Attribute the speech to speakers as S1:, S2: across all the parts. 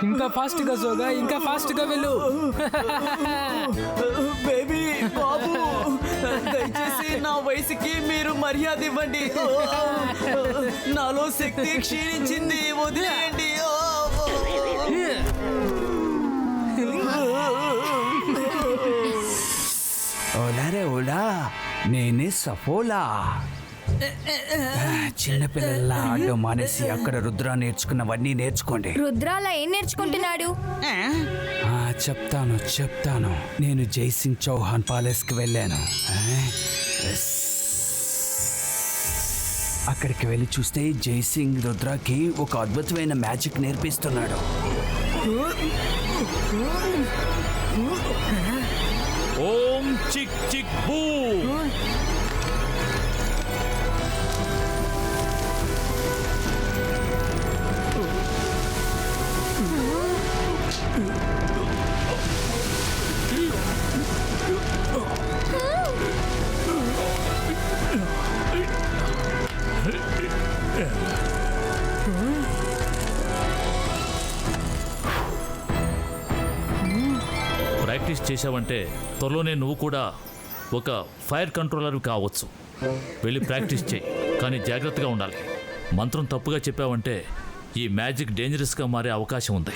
S1: ఇంకా ఫాస్ట్ గా సోగా, ఇంకా ఫాస్ట్ గా వెళ్ళు.
S2: బేబీ బాబు, దయచేసి నా వయసుకి మీరు మర్యాద ఇవ్వండి. నాలో శక్తి క్షీణించింది, వదిలేయండి.
S3: ఓలా రే ఓలా, నేనే సఫోలా. చిన్నపిల్లల్లా ఆడడం మానేసి అక్కడ రుద్ర నేర్చుకున్నవన్నీ నేర్చుకోండి.
S4: రుద్రాల ఏం నేర్చుకుంటున్నాడు?
S3: చెప్తాను. నేను జైసింగ్ చౌహాన్ ప్యాలెస్కి వెళ్ళాను. అక్కడికి వెళ్ళి చూస్తే జైసింగ్ రుద్రకి ఒక అద్భుతమైన మ్యాజిక్ నేర్పిస్తున్నాడు.
S5: ఓం చిక్ చిక్ బూ. ప్రాక్టీస్ చేసావంటే త్వరలోనే నువ్వు కూడా ఒక ఫైర్ కంట్రోలర్ కావచ్చు. వెళ్ళి ప్రాక్టీస్ చేయి, కానీ జాగ్రత్తగా ఉండాలి. మంత్రం తప్పుగా చెప్పావంటే ఈ మ్యాజిక్ డేంజరస్గా మారే అవకాశం ఉంది.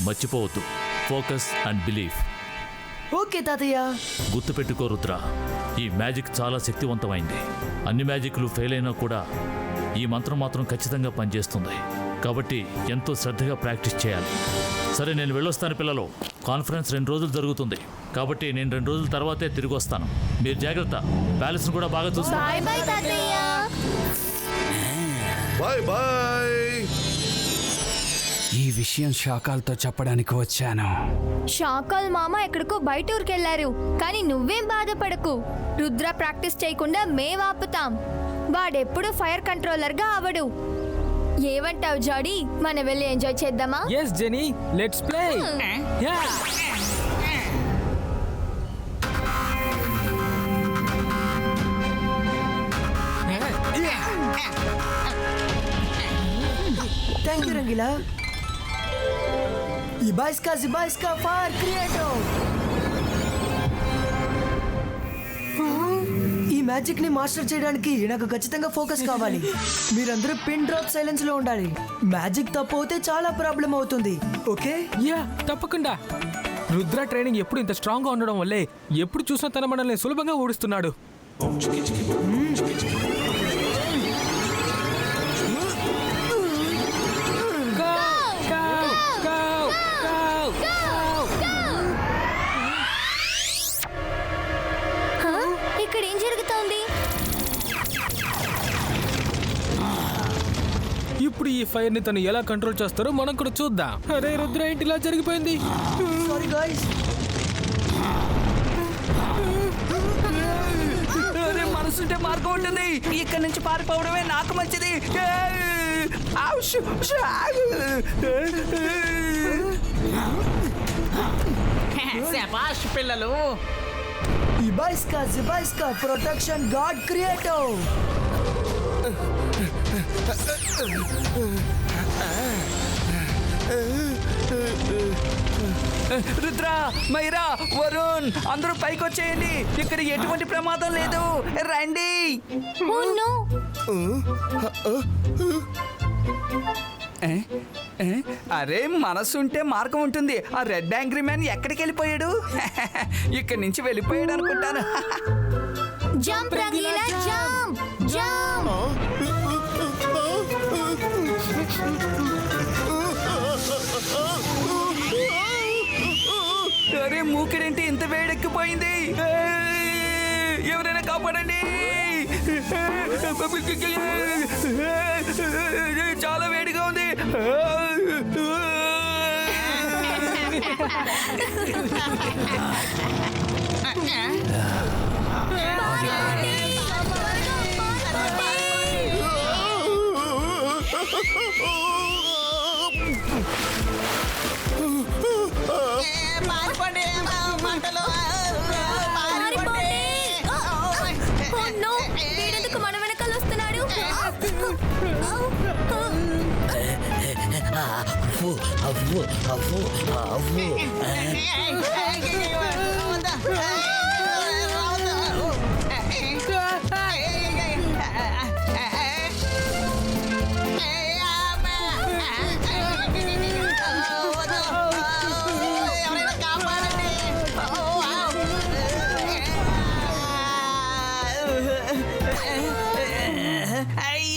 S5: మర్చిపోవద్దు, ఫోకస్ అండ్ బిలీఫ్.
S2: ఓకే తాతయ్య.
S5: గుర్తుపెట్టుకో రుద్ర, ఈ మ్యాజిక్ చాలా శక్తివంతమైంది. అన్ని మ్యాజిక్లు ఫెయిల్ అయినా కూడా ఈ మంత్రం మాత్రం ఖచ్చితంగా పనిచేస్తుంది. కాబట్టి ఎంతో శ్రద్ధగా ప్రాక్టీస్ చేయాలి. సరే, నేను వెళ్ళొస్తాను పిల్లలు. కాన్ఫరెన్స్ 2 రోజులు జరుగుతుంది కాబట్టి నేను 2 రోజుల తర్వాతే తిరిగి వస్తాను. మీరు జాగ్రత్త, ప్యాలెస్ను కూడా బాగా చూస్తాను.
S4: బాయ్ బాయ్ తాతయ్య.
S6: Bye bye.
S3: ఈ విషయం శాకాలతో చెప్పడానికి వచ్చాను.
S4: షాకల్ మామ ఎక్కడికో బయట ఊరికెళ్లారు. కానీ నువ్వేం బాధపడకు, రుద్ర ప్రాక్టీస్ చేయకుండా మేం ఆపుతాం. వాడెప్పుడు ఫైర్ కంట్రోలర్ గా అవడు. ఏమంటావు జాడీ? మనం వెళ్ళి ఎంజాయ్ చేద్దామా?
S1: yes Genie, let's play.
S2: Thank you Rangila. ఇబాయిస్కా ఫైర్ క్రియేటో. ఈ మ్యాజిక్ ని మాస్టర్ చేయడానికి నాకు ఖచ్చితంగా ఫోకస్ కావాలి. మీరందరూ పిన్ డ్రాప్ సైలెన్స్ లో ఉండాలి. మ్యాజిక్ తప్పు అవుతే చాలా ప్రాబ్లం అవుతుంది. ఓకే?
S1: యా, తప్పకుండా. రుద్ర ట్రైనింగ్ ఎప్పుడు ఇంత స్ట్రాంగ్ గా ఉండడం వల్లే ఎప్పుడు చూసినా తన మనల్ని సులభంగా ఓడిస్తున్నాడు.
S4: ఇక్కడ ఏం జరుగుతోంది?
S1: ఇప్పుడు ఈ ఫైర్ ని తను ఎలా కంట్రోల్ చేస్తారో మనం కూడా చూద్దాం. అరే రుద్ర, ఏంటి ఇలా జరిగిపోయింది?
S2: Sorry guys. అరే, మనసుంటే మార్గం ఉంటుంది. ఇక్కడ నుంచి పారిపోవడమే నాకు మంచిది.
S7: శభాష్ పిల్లలు.
S2: ఇబాయిస్కా ప్రొటెక్షన్ గాడ్ క్రియేటో. రుద్ర, మైరా, వరుణ్ అందరూ పైకి వచ్చేయండి. ఇక్కడ ఎటువంటి ప్రమాదం లేదు. రండి.
S4: Oh no!
S2: అరే, మనసుంటే మార్గం ఉంటుంది. ఆ రెడ్ యాంగ్రీ మ్యాన్ ఎక్కడికి వెళ్ళిపోయాడు? ఇక్కడి నుంచి వెళ్ళిపోయాడు అనుకుంటాను.
S4: Jump Rangeela, jump jump.
S2: అరే, మూకిడేంటి ఇంత వేడెక్కిపోయింది? ఎవరైనా కాపాడండి. చాలా వేడిగా ఉంది.
S4: వీడెందుకు మన వెనకాల వస్తున్నాడు?
S3: అవ్వు అవ్వు అవ్వు అవ్వు.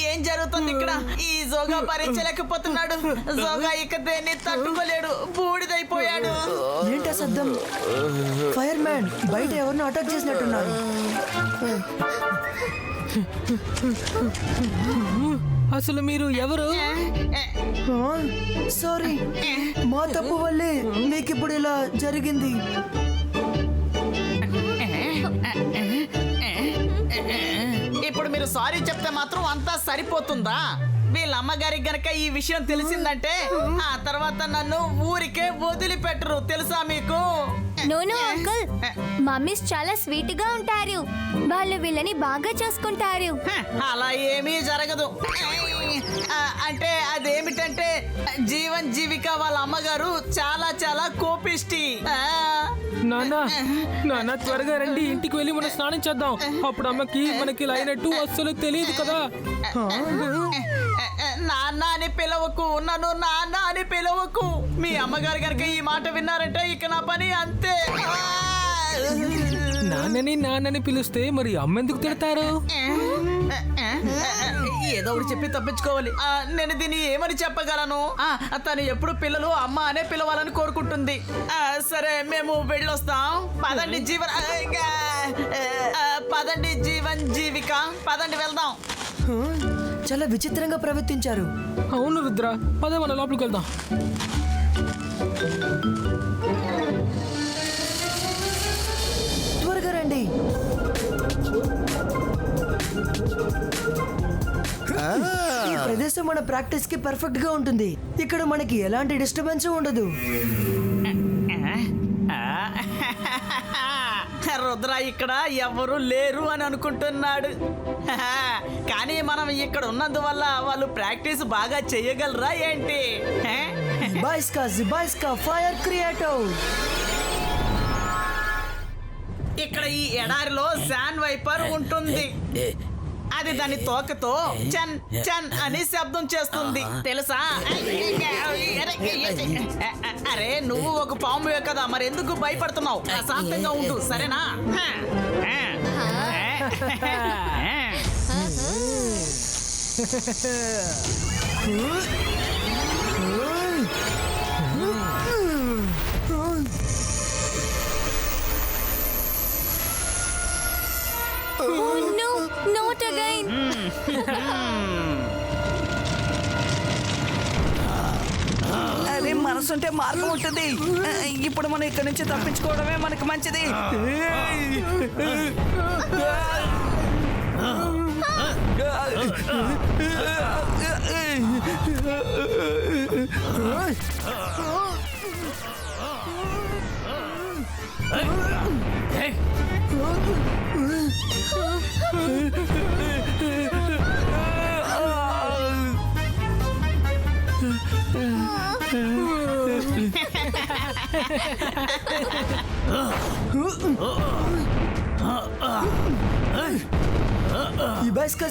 S7: ఏం జరుగుతుంది ఇక్కడ? ఈ జోగా భరించలేకపోతున్నాడు. జోగా ఇక దేన్ని తట్టుకోలేడు, బూడిదైపోయాడు.
S2: ఏంటా శబ్దం? ఫైర్ మ్యాన్ బయట ఎవరినో అటాక్ చేసినట్టున్నారు.
S1: అసలు మీరు ఎవరు?
S2: సారీ, మా తప్పు వల్లే మీకు ఇప్పుడు ఇలా జరిగింది.
S7: ఇప్పుడు మీరు సారీ చెప్తే మాత్రం అంతా సరిపోతుందా? వీళ్ళ అమ్మగారికి గనక ఈ విషయం తెలిసిందంటే ఆ తర్వాత నన్ను ఊరికే వదిలిపెట్టరు, తెలుసా మీకు?
S4: నోను అంకుల్, మమ్మీస్ చాలా స్వీట్ గా ఉంటారు. వాళ్ళు వీళ్ళని బాగా చూసుకుంటారు.
S7: అలా ఏమీ జరగదు. అంటే అదేమిటంటే జీవన్ జీవిక వాళ్ళ అమ్మగారు చాలా చాలా కోపిష్టి.
S1: నాన్న త్వరగా రండి, ఇంటికి వెళ్ళి మనం స్నానం చేద్దాం. అప్పుడు అమ్మకి మనకి ఇలా అయినట్టు అస్సలు తెలియదు కదా.
S7: నాన్న అని పిలవకు, నన్ను నాన్న అని పిలవకు. మీ అమ్మగారు కనుక ఈ మాట విన్నారంటే ఇక నా పని అంతే.
S1: నాన్నని పిలిస్తే మరి అమ్మ ఎందుకు తిడతారు?
S7: ఏదో ఒకటి చెప్పి తప్పించుకోవాలి. నేను దీన్ని ఏమని చెప్పగలను? తను ఎప్పుడు పిల్లలు అమ్మ అనే పిలవాలని కోరుకుంటుంది. సరే, మేము వెళ్ళొస్తాం. పదండి జీవన్, పదండి జీవన్ జీవిక, పదండి వెళ్దాం.
S2: చాలా విచిత్రంగా ప్రవర్తించారు.
S1: అవును రుద్ర, పద మన లోపలికి వెళ్దాం.
S2: త్వరగా రండి. ఈ ప్రదేశం మన ప్రాక్టీస్ కి పర్ఫెక్ట్ గా ఉంటుంది. ఇక్కడ మనకి ఎలాంటి డిస్టర్బెన్స్ ఉండదు.
S7: రుద్ర ఇక్కడ ఎవరు లేరు అని అనుకుంటున్నాడు. కానీ మనం ఇక్కడ ఉన్నందువల్ల వాళ్ళు ప్రాక్టీస్ బాగా చేయగలరా ఏంటి?
S2: జిబాయిస్కా ఫైర్ క్రియేటివ్.
S7: ఇక్కడ ఈ ఎడారిలో శాన్ వైపర్ ఉంటుంది. అది దాని తోకతో చన్ చన్ అని శబ్దం చేస్తుంది, తెలుసా? అరే, నువ్వు ఒక పామువే కదా, మరి ఎందుకు భయపడుతున్నావు? శాంతంగా ఉండు, సరేనా?
S4: Oh no, not again.
S3: అరే, మనసుంటే మార్గం ఉంటుంది. ఇప్పుడు మనం ఇక్కడ నుంచి తప్పించుకోవడమే మనకు మంచిది.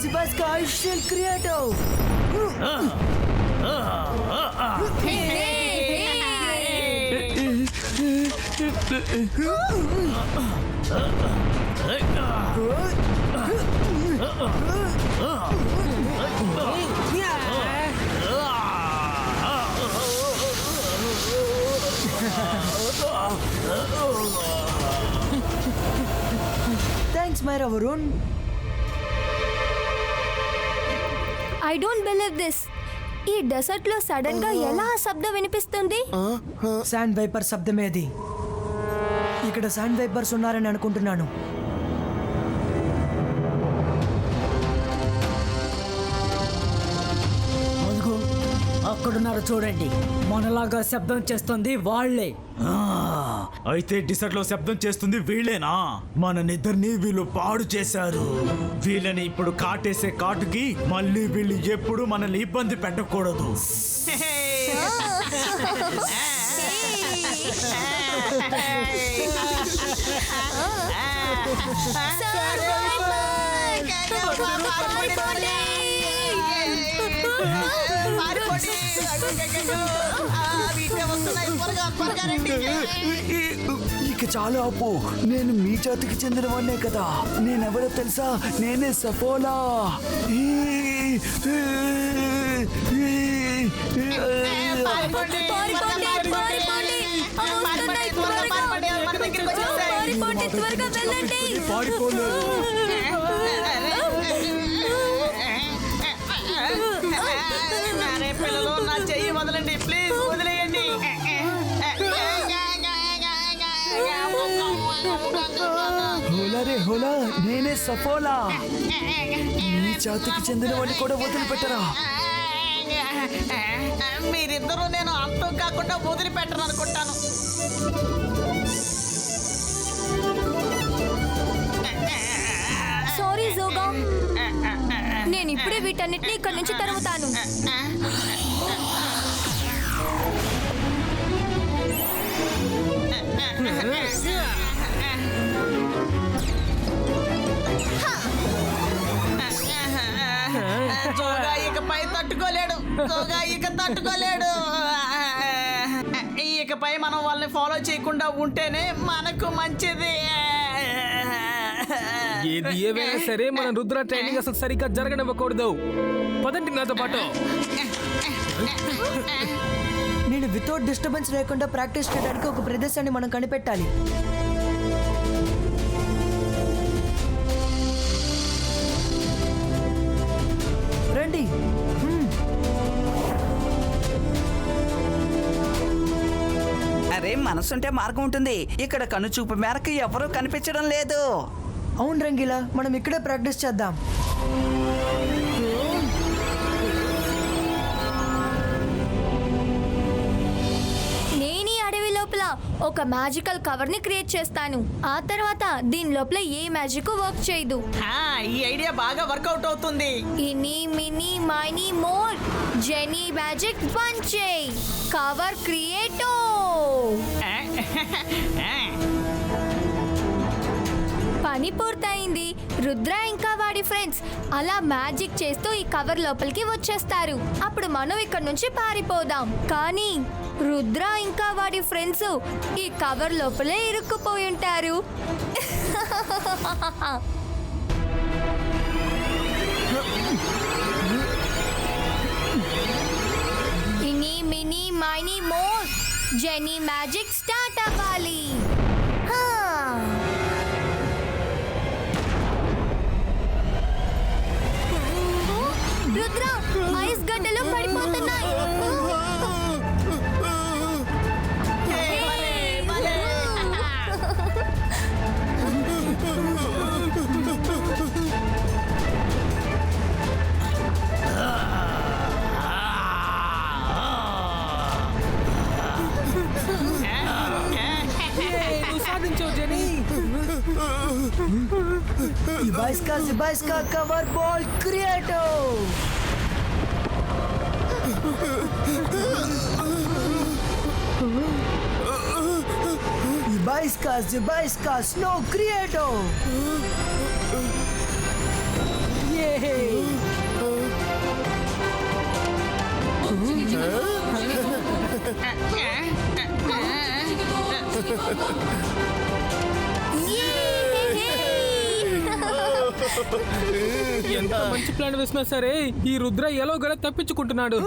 S2: Zibaisca, I shall creative. Thanks, Myra Varun.
S4: I don't believe this. ఈ డెసర్ట్ లో సడన్ గా ఎలా ఆ శబ్దం వినిపిస్తుంది?
S2: శాండ్ వైపర్ శబ్దమే అది. ఇక్కడ శాండ్ వైపర్స్ ఉన్నారని అనుకుంటున్నాను.
S6: అక్కడున్నారు చూడండి, మనలాగా శబ్దం చేస్తుంది వాళ్ళే.
S8: అయితే డిసర్ట్ లో శబ్దం చేస్తుంది వీళ్ళేనా? మననిద్దరిని వీళ్ళు పాడు చేశారు. వీళ్ళని ఇప్పుడు కాటేసే కాటుకి మళ్ళీ వీళ్ళు ఎప్పుడు మనల్ని ఇబ్బంది పెట్టకూడదు.
S2: ఇక చాలా ఆపు. నేను మీ జాతికి చెందినవాడినే కదా. నేనెవరో తెలుసా? నేనే సఫోలా.
S7: అరే పిల్లలు, నా చెయ్యి వదలండి ప్లీజ్, వదిలేయండి.
S2: హోలా రే హోలా, నేనే సఫోలా. మీ జాతికి చెందిన వాడిని కూడా వదిలిపెట్టరా?
S7: మీరిద్దరూ నేను అంతం కాకుండా వదిలిపెట్టను అనుకుంటాను.
S4: సారీ జోగా, నేను ఇప్పుడే వీటన్నిటిని ఇక్కడి నుంచి తరుముతాను.
S7: జోగా ఇకపై తట్టుకోలేడు. జోగా ఇక తట్టుకోలేడు. ఇకపై మనం వాళ్ళని ఫాలో చేయకుండా ఉంటేనే మనకు మంచిది.
S1: ఏది ఏవైనా సరే మన రుద్ర ట్రైనింగ్ అసలు సరిగ్గా జరగనివ్వకూడదు. పదండి నాతో పాటు.
S2: నేను వితౌట్ డిస్టర్బెన్స్ లేకుండా ప్రాక్టీస్ చేయడానికి ఒక ప్రదేశాన్ని మనం కనిపెట్టాలి. రండి.
S3: అరే మనసుంటే మార్గం ఉంటుంది. ఇక్కడ కనుచూపు మేరకు ఎవరూ కనిపించడం లేదు.
S2: అవును రంగీలా, మనం ఇక్కడే ప్రాక్టీస్ చేద్దాం.
S4: నేను ఈ అడవి లోపల ఒక మ్యాజికల్ కవర్ ని క్రియేట్ చేస్తాను. ఆ తర్వాత దీని లోపల ఏ మ్యాజిక్ వర్క్ చేయదు.
S7: ఈ ఐడియా బాగా వర్కౌట్ అవుతుంది.
S4: ఇని మినీ మైనీ మోర్ జెనీ మ్యాజిక్ పంచే కవర్ క్రియేటో. పని పూర్తయింది. రుద్ర ఇంకా వాడి ఫ్రెండ్స్ అలా మ్యాజిక్ చేస్తూ ఈ కవర్ లోపలికి వచ్చేస్తారు. అప్పుడు మనం ఇక్కడ నుంచి పారిపోదాం. కానీ రుద్ర ఇంకా వాడి ఫ్రెండ్స్ ఈ కవర్ లోపలే ఇరుక్కుపోయి ఉంటారు. ఇని mini మైనీ more genie magic start అవ్వాలి. రుద్ర, ఐస్ గడ్డలు పడిపోతున్నాయి.
S1: సాధించావు genie.
S2: Ibaiska cover ball creator. Ibaiska snow creator. Yay!
S1: ఎంత మంచి ప్లాన్ వేసినా సరే ఈ రుద్ర ఎలాగోలా తప్పించుకుంటున్నాడు.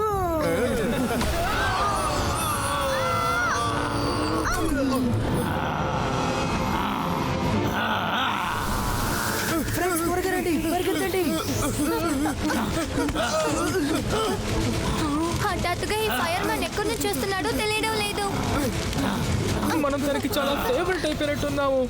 S2: ఫ్రెండ్స్ త్వరగా రండి, పరిగెత్తండి.
S4: హఠాత్తుగా ఈ ఫైర్ మ్యాన్ ఎక్కడి నుంచి వస్తున్నాడో తెలియడం లేదు.
S1: మనం తనకి చాలా ఫేవరెట్ అయిపోయినట్టున్నాము.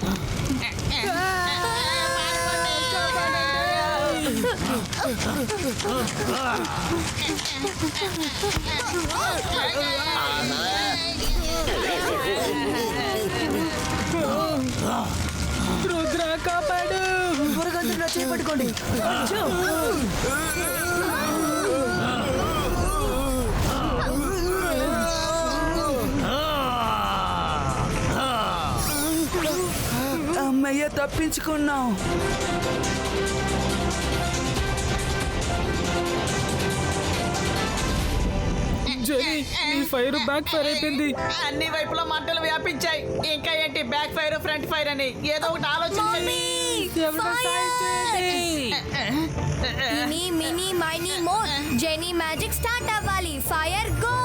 S1: రుద్ర కాపాడు.
S2: త్వరగా అందరూ చేపట్టుకోండి.
S3: అమ్మయ్య తప్పించుకున్నాం.
S1: జెనీ నీ ఫైర్ బ్యాక్ ఫైర్ అయిపోయింది.
S7: అన్ని వైపులా మంటలు వ్యాపించాయి. ఇంకా ఏంటి బ్యాక్ ఫైర్ ఫ్రంట్ ఫైర్ అని ఏదో ఒకటి ఆలోచించండి.
S4: మినీ మినీ మైనీ మోడ్ జెనీ మ్యాజిక్ స్టార్ట్ అవ్వాలి. Fire go.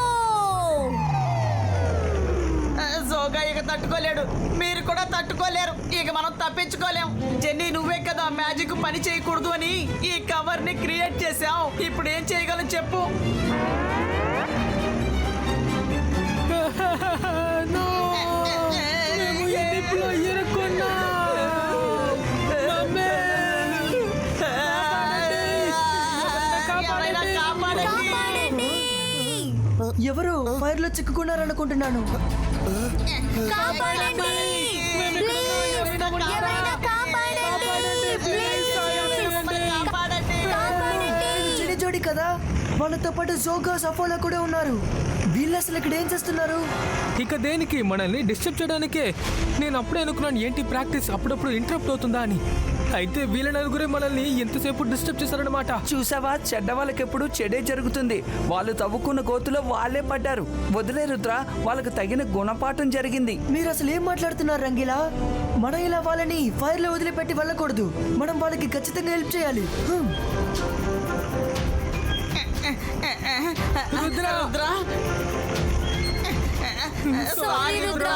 S7: జోగా ఇక తట్టుకోలేడు, మీరు కూడా తట్టుకోలేరు. ఇక మనం తప్పించుకోలేం. జెన్నీ నువ్వే కదా మ్యాజిక్ పని చేయకూడదు అని ఈ కవర్ ని క్రియేట్ చేసాం. ఇప్పుడు ఏం చేయగలం చెప్పు?
S1: No! మేము ఈ నిప్పులో ఇరుక్కున్నాం. మమ్మీ!
S7: ఎవరైనా కాపాడండి.
S4: కాపాడండి.
S2: ఎవరు ఫైర్ లో చిక్కుకున్నారనుకుంటున్నాను.
S4: కాపాడండి. ప్లీజ్ ఎవరైనా కాపాడండి. ప్లీజ్
S7: కాపాడండి.
S4: కాపాడండి.
S2: జెనీ జోడీ కదా, వాళ్ళతో పాటు జోగా సఫోలా కూడా ఉన్నారు. వీళ్ళు అసలు ఇక్కడ ఏం చేస్తున్నారు?
S1: ఇక దేనికి? మనల్ని డిస్టర్బ్ చేయడానికే. నేను అప్పుడే అనుకున్నాను ఏంటి ప్రాక్టీస్ అప్పుడప్పుడు ఇంటరప్ట్ అవుతుందా అని. అయితే వీళ్ళ నలుగురే మనల్ని ఎంతసేపు డిస్టర్బ్ చేశారనమాట.
S3: చూసావా, చెడ్డ వాళ్ళకెప్పుడు చెడే జరుగుతుంది. వాళ్ళు తవ్వుకున్న గోతులో వాళ్ళే పడ్డారు. వదిలే రుద్ర, వాళ్ళకు తగిన గుణపాఠం జరిగింది.
S2: మీరు అసలు ఏం మాట్లాడుతున్నారు రంగిలా? మనం ఇలా వాళ్ళని ఫైర్ లో వదిలిపెట్టి వెళ్ళకూడదు. మనం వాళ్ళకి ఖచ్చితంగా హెల్ప్ చేయాలి.
S7: రుద్ర
S4: సారీ రుద్ర,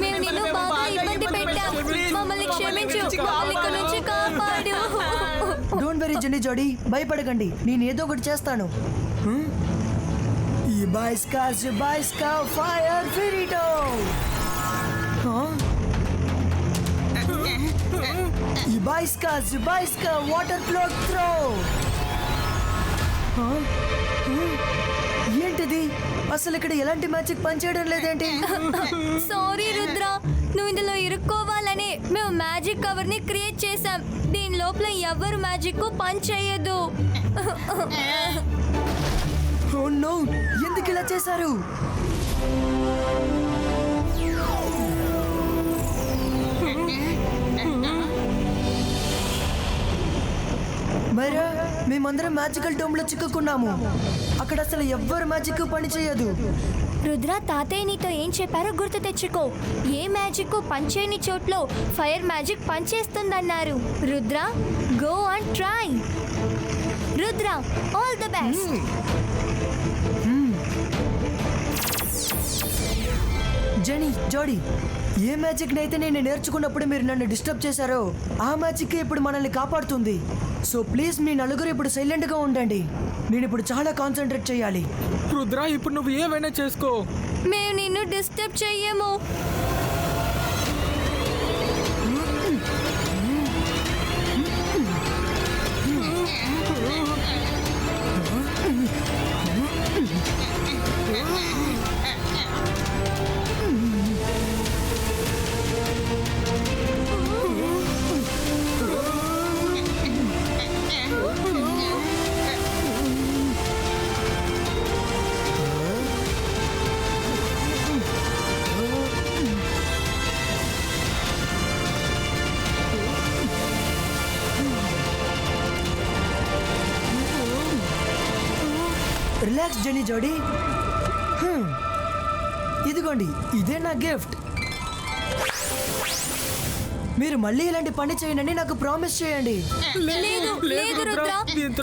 S4: మేము నిన్ను బాగా ఇబ్బంది పెట్టాం. మమ్మల్ని క్షమించు. మమ్మల్ని ఇక్కడ నుంచి కాపాడు.
S2: డోంట్ వెరీ జెనీ జోడీ, భయపడకండి. నేను ఏదో ఒకటి చేస్తాను. ఈ బాయ్స్కా ఫైర్ ఫిరిటో. ఈ బాయ్స్కా వాటర్ ఫ్లోట్ త్రో. ఏంటిది? అసలు ఇక్కడ ఎలాంటి మ్యాజిక్ పనిచేయడం లేదేంటి?
S4: సారీ రుద్ర, నువ్వు ఇందులో ఇరుక్కోవాలని మేము మ్యాజిక్ కవర్ ని క్రియేట్ చేసాం. దీని లోపల ఎవరు మ్యాజిక్ పని చేయదు.
S2: ఓ నో, ఎందుకు ఇలా చేశారు? మైరా, మేమందరం మ్యాజికల్ డోమ్ లో చిక్కుకున్నాము. అక్కడ అసలు ఎవ్వరు మ్యాజిక్ పని చేయదు.
S4: రుద్ర, తాతయ్య నీతో ఏం చెప్పారో గుర్తు తెచ్చుకో. ఏ మ్యాజిక్ పనిచేయని చోట్లో ఫైర్ మ్యాజిక్ పనిచేస్తుందన్నారు. Rudra, go and try. Rudra, all the best.
S2: Genie, జోడీ, ఏ మ్యాజిక్ నైతే నేను నేర్చుకున్నప్పుడు మీరు నన్ను డిస్టర్బ్ చేశారో ఆ మ్యాజిక్ ఇప్పుడు మనల్ని కాపాడుతుంది. సో ప్లీజ్ మీ నలుగురు ఇప్పుడు సైలెంట్ గా ఉండండి. నేను ఇప్పుడు చాలా కాన్సన్ట్రేట్ చేయాలి.
S1: రుద్ర ఇప్పుడు నువ్వు ఏవైనా చేసుకో.
S4: మేము నిన్ను డిస్టర్బ్ చెయ్యము.
S2: రిలాక్స్ జెనీ జోడీ. ఇదిగోండి, ఇదే నా గిఫ్ట్. మీరు మళ్ళీ ఇలాంటి పని చేయండి, నాకు ప్రామిస్ చేయండి.
S4: లేదు లేదు రుద్ర,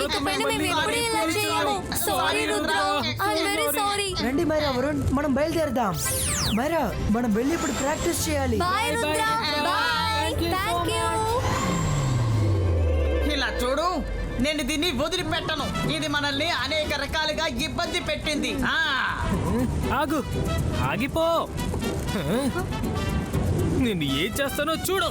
S4: ఇకపైన మేము ఎప్పుడూ ఇలా చేయము. Sorry Rudra, I am very sorry.
S2: రండి మైరా, వరుణ్, మనం బయలుదేరదాం. మైరా, మనం వెళ్ళి ఇప్పుడు ప్రాక్టీస్ చేయాలి.
S4: Bye Rudra, bye. థాంక్యూ.
S7: ఇలా చూడు, నేను దీన్ని వదిలిపెట్టను. ఇది మనల్ని అనేక రకాలుగా ఇబ్బంది పెట్టింది.
S1: ఆగు, ఆగిపో. నేను ఏం చేస్తానో చూడు.